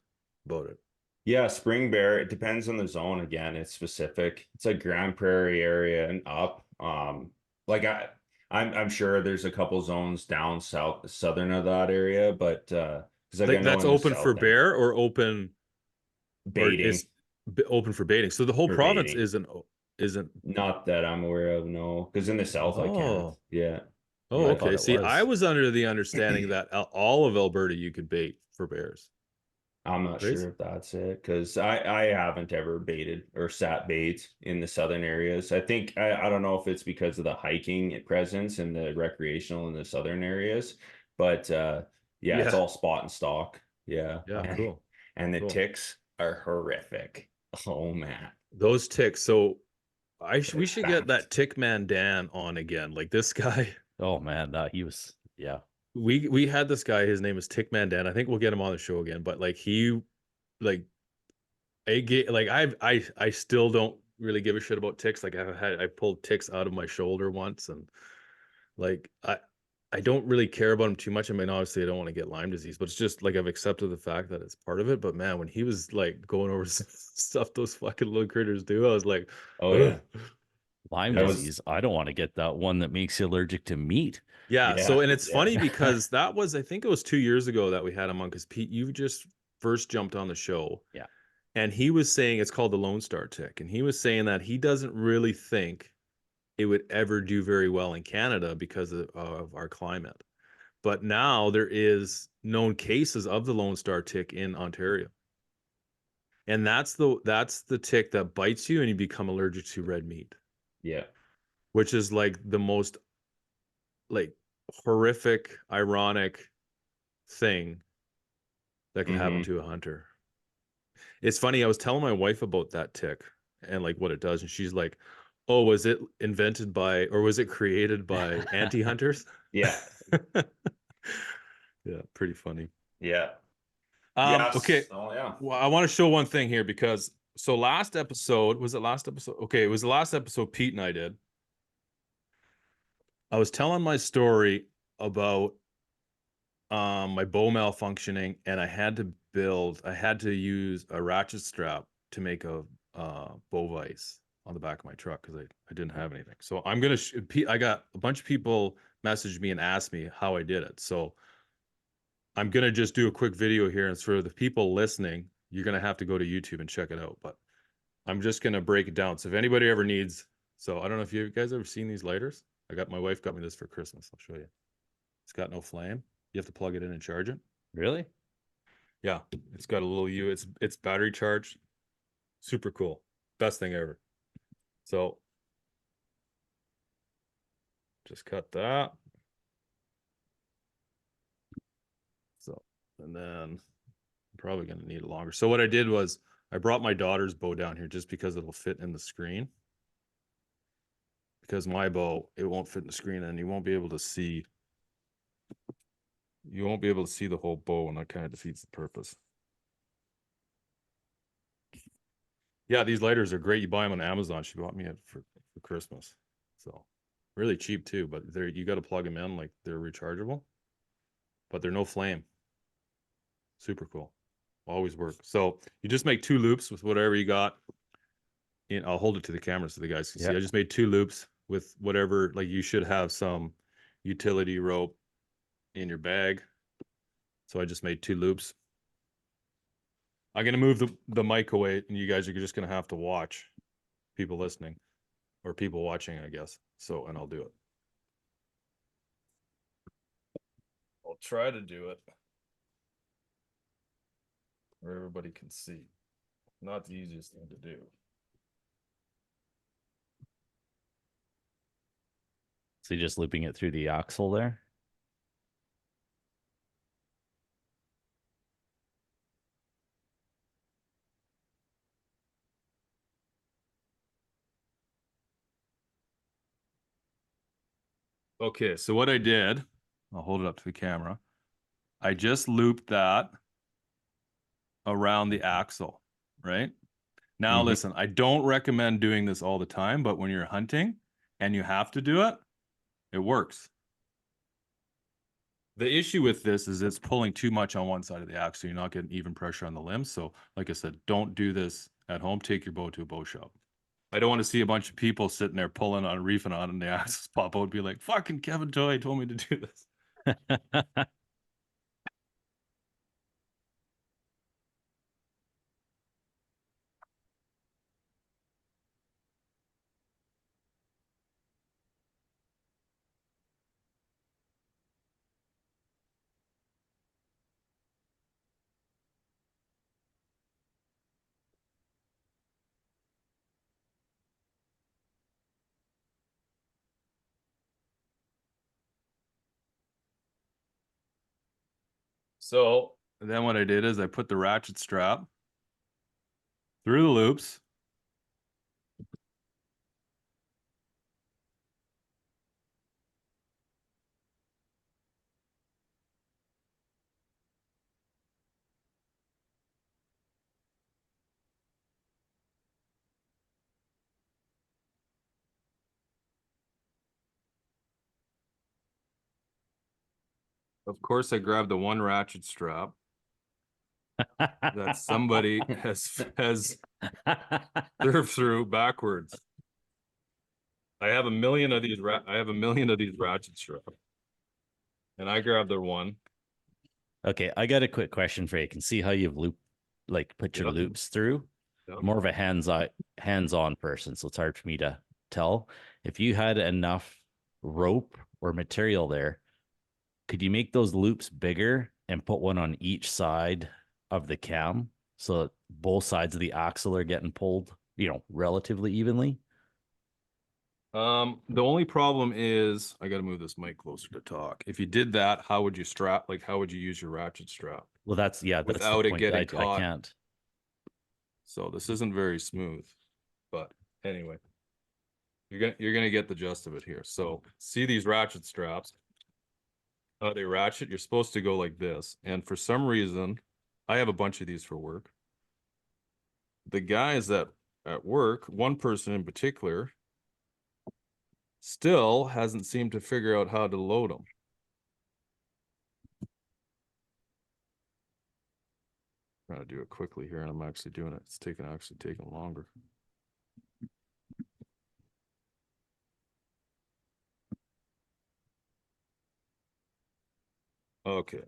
about it. Yeah, spring bear, it depends on the zone. Again, it's specific. It's like Grand Prairie area and up. Like I'm sure there's a couple zones down southern of that area, but because like I Like know that's in the open for south end, bear or open or baiting is open for baiting. So the whole for province baiting. isn't. Not that I'm aware of, no. Because in the south I can't. Oh. Yeah. Oh, I But thought okay. it See, I was. was under the understanding that all of Alberta you could bait for bears. I'm not Crazy. sure if that's it, because I haven't ever baited or sat bait in the southern areas. I think I don't know if it's because of the hiking presence and the recreational in the southern areas, but yeah, it's Yeah. all spot and stalk. Yeah. Yeah, cool. And the Cool. ticks are horrific. Oh man. Those ticks. So we should get Fast. that tick man Dan on again. Like this guy, Oh man, he was, yeah. we had this guy, his name is Tickman Dan. I think we'll get him on the show again, but like like I still don't really give a shit about ticks. Like I pulled ticks out of my shoulder once, and like I don't really care about him too much. I mean, obviously I don't want to get Lyme disease, but it's just like I've accepted the fact that it's part of it. But man, when he was like going over stuff those fucking little critters do, I was like, Oh yeah. Lyme That was- disease. I don't want to get that one that makes you allergic to meat. yeah. So, and it's Yeah. funny because that was, I think it was 2 years ago that we had him on, because Pete, you just first jumped on the show. Yeah. And he was saying it's called the Lone Star tick. And he was saying that he doesn't really think it would ever do very well in Canada because of our climate. But now there is known cases of the Lone Star tick in Ontario. And that's the tick that bites you and you become allergic to red meat, Yeah. which is like the most like horrific, ironic thing that could happen to a hunter. It's funny, I was telling my wife about that tick and like what it does, and she's like, oh, was it invented by, or was it created by anti-hunters? Yeah. Yeah, pretty funny. Yeah. Okay. Oh yeah. Well, I want to show one thing here, because so last episode, was it last episode? Okay, it was the last episode Pete and I did. I was telling my story about my bow malfunctioning, and I had to use a ratchet strap to make a bow vise on the back of my truck because I didn't have anything. So I'm gonna I got a bunch of people message me and ask me how I did it. So I'm gonna just do a quick video here, and for the people listening, you're gonna have to go to YouTube and check it out. But I'm just gonna break it down. So if anybody ever needs, so I don't know if you guys ever seen these lighters. My wife got me this for Christmas. I'll show you. It's got no flame. You have to plug it in and charge it. Really? Yeah, it's got a little it's battery charged. Super cool. Best thing ever. So just cut that. So, and then I'm probably going to need it longer. So what I did was I brought my daughter's bow down here just because it'll fit in the screen. Because my bow, it won't fit in the screen and you won't be able to see. You won't be able to see the whole bow, and that kind of defeats the purpose. Yeah, these lighters are great. You buy them on Amazon. She bought me it for Christmas. So really cheap too, but they're, you got to plug them in, like they're rechargeable, but they're no flame. Super cool. Always work. So you just make 2 loops with whatever you got. And I'll hold it to the camera so the guys can see. I just made 2 loops with whatever, like you should have some utility rope in your bag. So I just made 2 loops. I'm going to move the mic away and you guys are just going to have to watch people listening or people watching, I guess. So, and I'll do it. I'll try to do it where everybody can see. Not the easiest thing to do. So you're just looping it through the axle there. Okay, so what I did, I'll hold it up to the camera. I just looped that around the axle, right? Now, listen, I don't recommend doing this all the time, but when you're hunting and you have to do it, it works. The issue with this is it's pulling too much on one side of the axle. You're not getting even pressure on the limbs. So, like I said, don't do this at home. Take your bow to a bow shop. I don't want to see a bunch of people sitting there pulling on, reefing on, and the axles pop out and be like, fucking Kevin Toy told me to do this. So then what I did is I put the ratchet strap through the loops. Of course, I grabbed the one ratchet strap that somebody has served through backwards. I have a million of these ratchet straps. And I grabbed their one. Okay, I got a quick question for you. I can see how you've put your loops through. Yep. More of a hands-on person, so it's hard for me to tell. If you had enough rope or material there, could you make those loops bigger and put one on each side of the cam so that both sides of the axle are getting pulled, relatively evenly? The only problem is I got to move this mic closer to talk. If you did that, how would you strap? Like, how would you use your ratchet strap? Well, that's the Without it point. getting I caught. can't. So this isn't very smooth, but anyway, you're gonna get the gist of it here. So see these ratchet straps? How they ratchet? You're supposed to go like this, and for some reason, I have a bunch of these for work. The guys that at work, one person in particular, still hasn't seemed to figure out how to load them. I'm trying to do it quickly here, and I'm actually doing it. It's actually taking longer. Okay.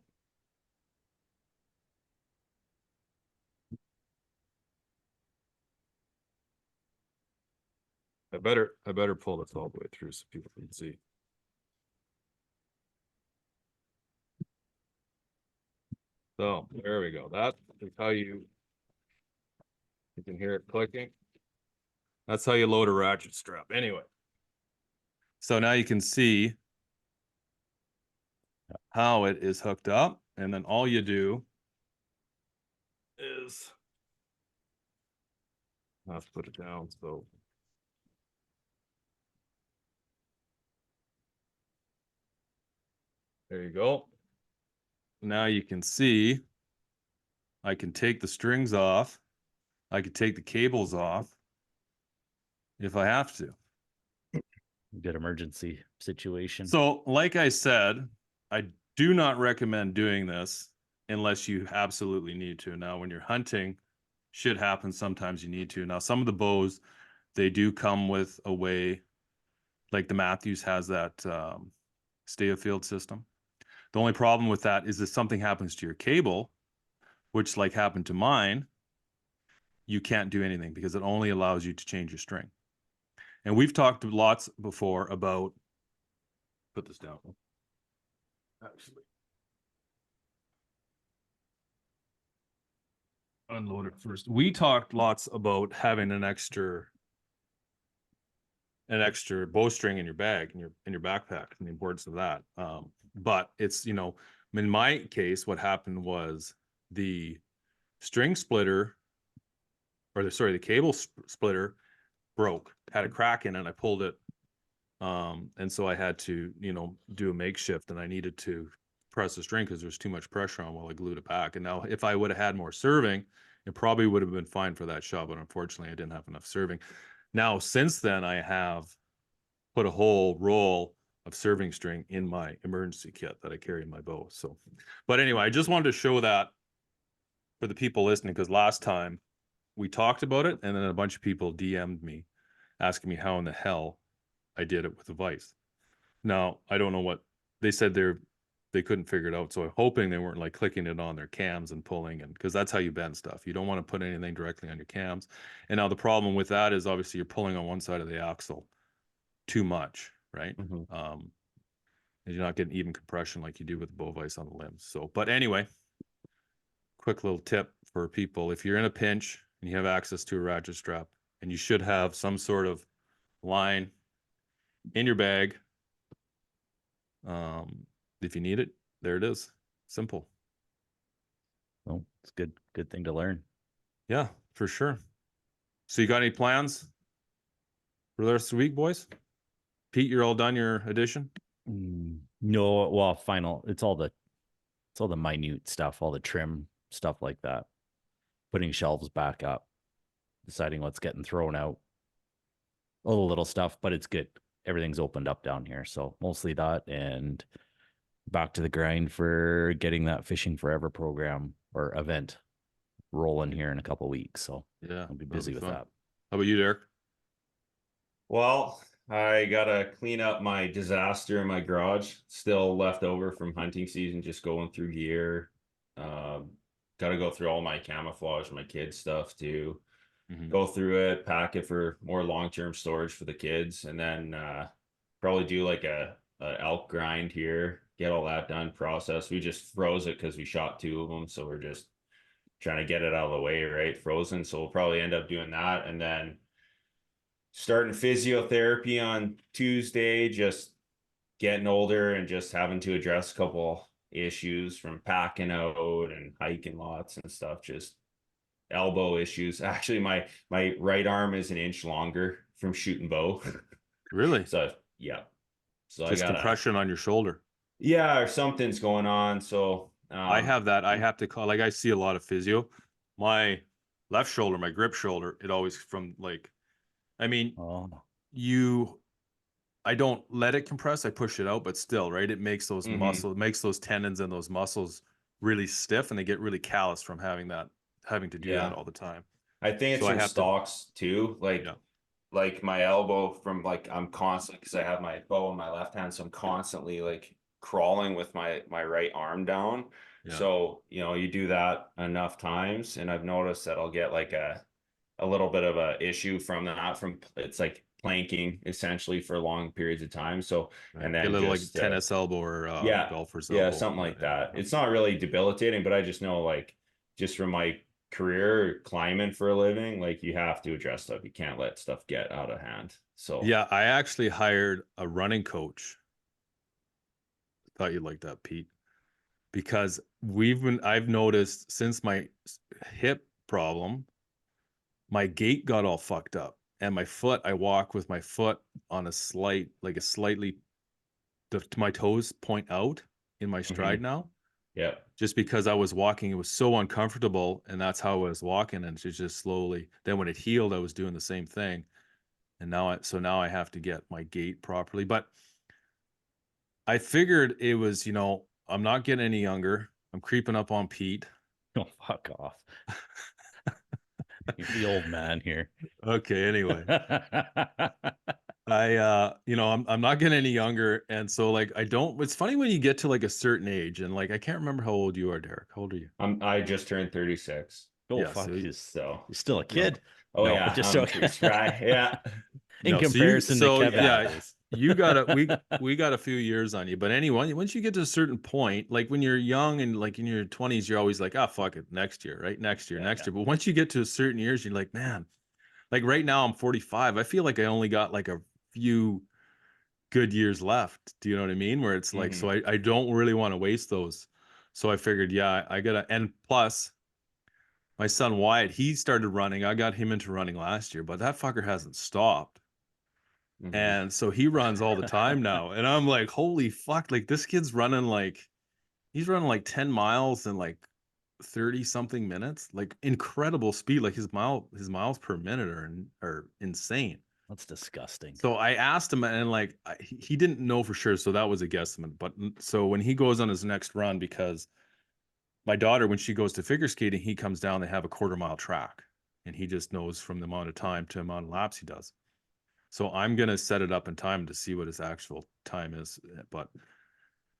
I better pull this all the way through so people can see. So there we go. That is how you can hear it clicking. That's how you load a ratchet strap. Anyway. So now you can see how it is hooked up. And then all you do is, let's put it down. So there you go. Now you can see I can take the strings off. I can take the cables off if I have to. Good emergency situation. So, like I said, I do not recommend doing this unless you absolutely need to. Now, when you're hunting, shit happens. Sometimes you need to. Now, some of the bows, they do come with a way, like the Matthews has that stay afield system. The only problem with that is if something happens to your cable, which like happened to mine, you can't do anything because it only allows you to change your string. And we've talked lots before about, put this down. Actually, unload it first. We talked lots about having an extra bowstring in your bag, in your backpack, and the importance of that. But it's, in my case, what happened was the string splitter, the cable splitter broke, had a crack in it. I pulled it. And so I had to, do a makeshift, and I needed to press the string because there's too much pressure on while I glued it back. And now if I would have had more serving, it probably would have been fine for that shot, but unfortunately I didn't have enough serving. Now, since then, I have put a whole roll of serving string in my emergency kit that I carry in my bow. So, but anyway, I just wanted to show that for the people listening, because last time we talked about it, and then a bunch of people DM'd me asking me how in the hell I did it with a vise. Now, I don't know what they said. They couldn't figure it out. So I'm hoping they weren't like clicking it on their cams and pulling, and because that's how you bend stuff. You don't want to put anything directly on your cams. And now the problem with that is obviously you're pulling on one side of the axle too much, right? Mhm. And you're not getting even compression like you do with the bow vise on the limbs. So, but anyway, quick little tip for people: if you're in a pinch and you have access to a ratchet strap, and you should have some sort of line in your bag. If you need it, there it is. Simple. Well, it's good thing to learn. Yeah, for sure. So you got any plans for the rest of the week, boys? Pete, you're all done your edition? No, well, final. It's all the minute stuff, all the trim stuff like that. Putting shelves back up, deciding what's getting thrown out. All the little stuff, but it's good. Everything's opened up down here, so mostly that, and back to the grind for getting that Fishing Forever program or event rolling here in a couple weeks. So Yeah, I'll be busy with that. How about you, Derek? Well, I gotta clean up my disaster in my garage, still left over from hunting season, just going through gear. Gotta go through all my camouflage, my kids stuff too. Go through it, pack it for more long-term storage for the kids, and then probably do like a elk grind here, get all that done, process. We just froze it because we shot 2 of them, so we're just trying to get it out of the way, right? Frozen. So we'll probably end up doing that, and then starting physiotherapy on Tuesday, just getting older and just having to address a couple issues from packing out and hiking lots and stuff, just elbow issues. Actually, my right arm is an inch longer from shooting bow. Really? So yeah. So just I got compression on your shoulder. Yeah, or something's going on. So I have that. I have to call, like, I see a lot of physio. My left shoulder, my grip shoulder, it always from like, I mean, I don't let it compress. I push it out, but still, right? It makes those muscles, makes those tendons and those muscles really stiff, and they get really callous from having to do that all the time. I think it's So from stocks too. Like my elbow from like, I'm constantly, because I have my bow in my left hand, so I'm constantly like crawling with my right arm down. So you do that enough times, and I've noticed that I'll get like a little bit of a issue from that, from it's like planking essentially for long periods of time. So and then get a little just, like tennis elbow or golfer's elbow. something like that. It's not really debilitating, but I just know, like, just from my career climbing for a living, like you have to address stuff. You can't let stuff get out of hand. So Yeah, I actually hired a running coach. Thought you'd like that, Pete, because I've noticed since my hip problem, my gait got all fucked up, and my foot, I walk with my foot on a slightly, my toes point out in my stride now, yeah. just because I was walking, it was so uncomfortable, and that's how I was walking, and it's just slowly. Then when it healed, I was doing the same thing, and now I have to get my gait properly. But I figured it was, I'm not getting any younger. I'm creeping up on Pete. Oh, fuck off. You're the old man here. Okay, anyway. I'm not getting any younger, and so like I don't. It's funny when you get to like a certain age, and like I can't remember how old you are, Derek. How old are you? I just turned 36. Oh, Yeah, fuck. so So He's still a kid. oh No, yeah, just I'm so pretty spry. Yeah. in no, comparison to Kevin. yeah, Is. you we got a few years on you, but anyway, once you get to a certain point, like when you're young and like in your 20s, you're always like, ah, fuck it, next year, right? Next year, Yeah, next yeah. year. But once you get to a certain years, you're like, man, like right now I'm 45. I feel like I only got like a few good years left. Do you know what I mean? Where it's like, so I don't really want to waste those. So I figured, yeah, I gotta, and plus my son Wyatt, he started running. I got him into running last year, but that fucker hasn't stopped. And so he runs all the time now. And I'm like, holy fuck, like this kid's running he's running like 10 miles in like 30 something minutes, like incredible speed. Like his miles per minute are insane. That's disgusting. So I asked him, and like he didn't know for sure, so that was a guesstimate. But so when he goes on his next run, because my daughter, when she goes to figure skating, he comes down. They have a 1/4 mile track, and he just knows from the amount of time to amount of laps he does. So I'm gonna set it up in time to see what his actual time is. But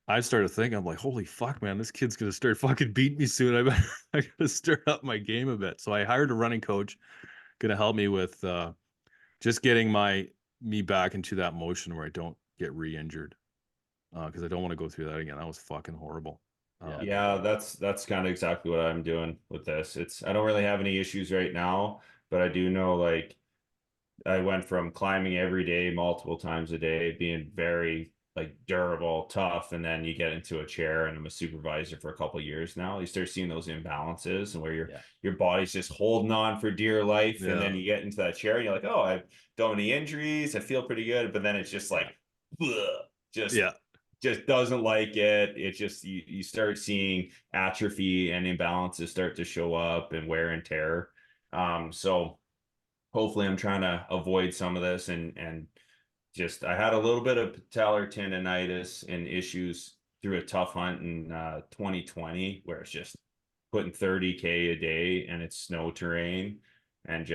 I started thinking, I'm like, holy fuck, man, this kid's gonna start fucking beating me soon. I gotta stir up my game a bit. So I hired a running coach, gonna help me with just getting me back into that motion where I don't get re-injured, because I don't want to go through that again. That was fucking horrible. Yeah, that's kind of exactly what I'm doing with this. I don't really have any issues right now, but I do know like I went from climbing every day, multiple times a day, being very like durable, tough, and then you get into a chair, and I'm a supervisor for a couple of years now. You start seeing those imbalances and where your body's just holding on for dear life, and then you get into that chair and you're like, oh, I don't have any injuries, I feel pretty good, but then it's just like just doesn't like it. It's just you start seeing atrophy and imbalances start to show up and wear and tear. So hopefully I'm trying to avoid some of this, and just I had a little bit of patellar tendonitis and issues through a tough hunt in 2020 where it's just putting 30K a day and it's snow terrain, and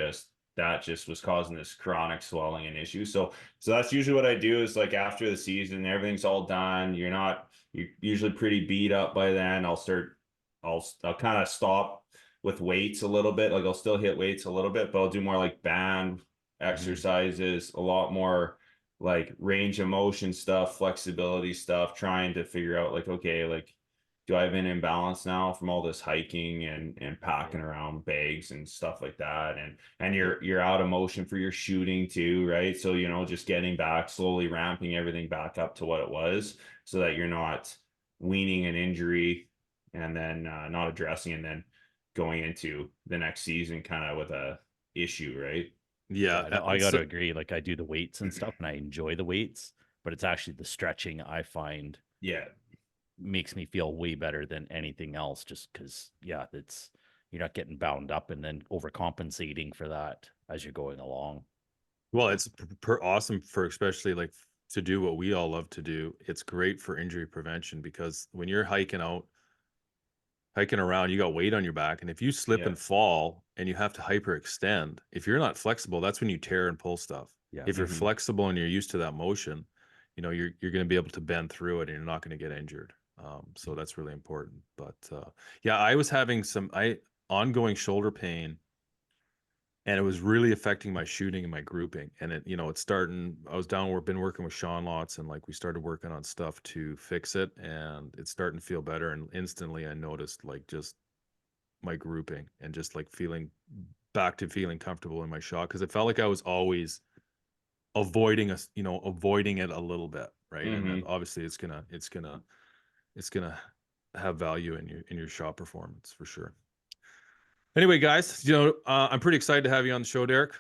that just was causing this chronic swelling and issues. So that's usually what I do is like after the season, everything's all done. You're usually pretty beat up by then. I'll kind of stop with weights a little bit. Like I'll still hit weights a little bit, but I'll do more like band exercises, a lot more like range of motion stuff, flexibility stuff, trying to figure out like, okay, like do I have an imbalance now from all this hiking and packing around bags and stuff like that? And you're out of motion for your shooting too, right? So, just getting back, slowly ramping everything back up to what it was so that you're not weaning an injury and then not addressing and then going into the next season kind of with a issue, right? Yeah, I got to agree. Like I do the weights and stuff and I enjoy the weights, but it's actually the stretching I find makes me feel way better than anything else, just because it's you're not getting bound up and then overcompensating for that as you're going along. Well, it's awesome for especially like to do what we all love to do. It's great for injury prevention because when you're hiking around, you got weight on your back, and if you slip and fall and you have to hyperextend, if you're not flexible, that's when you tear and pull stuff. If you're flexible and you're used to that motion, you're going to be able to bend through it and you're not going to get injured. So that's really important. But I was having some ongoing shoulder pain, and it was really affecting my shooting and my grouping. And it's starting. I was been working with Sean lots, and like we started working on stuff to fix it, and it's starting to feel better. And instantly, I noticed like just my grouping and just like feeling back to feeling comfortable in my shot, because it felt like I was always avoiding avoiding it a little bit, right? And then obviously it's gonna have value in your shot performance for sure. Anyway, guys, I'm pretty excited to have you on the show, Derek.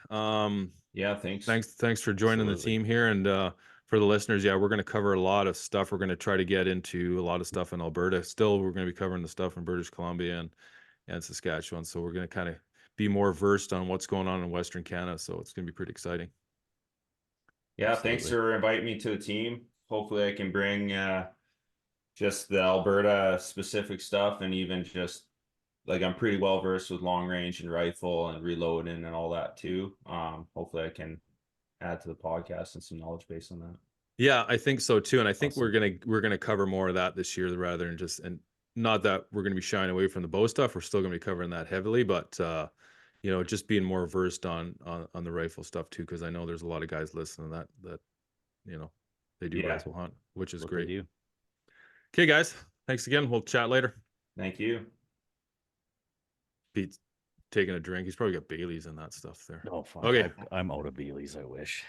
Yeah, thanks. Thanks for joining the team here. And for the listeners, yeah, we're going to cover a lot of stuff. We're going to try to get into a lot of stuff in Alberta. Still, we're going to be covering the stuff in British Columbia and Saskatchewan. So we're going to kind of be more versed on what's going on in Western Canada. So it's going to be pretty exciting. Yeah, thanks for inviting me to the team. Hopefully I can bring just the Alberta specific stuff, and even just like I'm pretty well versed with long range and rifle and reloading and all that too. Hopefully I can add to the podcast and some knowledge base on that. Yeah, I think so too. And I think Awesome. we're gonna cover more of that this year rather than just, and not that we're gonna be shying away from the bow stuff. We're still gonna be covering that heavily, but just being more versed on the rifle stuff too, because I know there's a lot of guys listening that they do rifle hunt, which is great. Okay, guys, thanks again. We'll chat later. Thank you. Pete's taking a drink. He's probably got Bailey's and that stuff there. Oh, fuck. Okay. I'm out of Bailey's, I wish.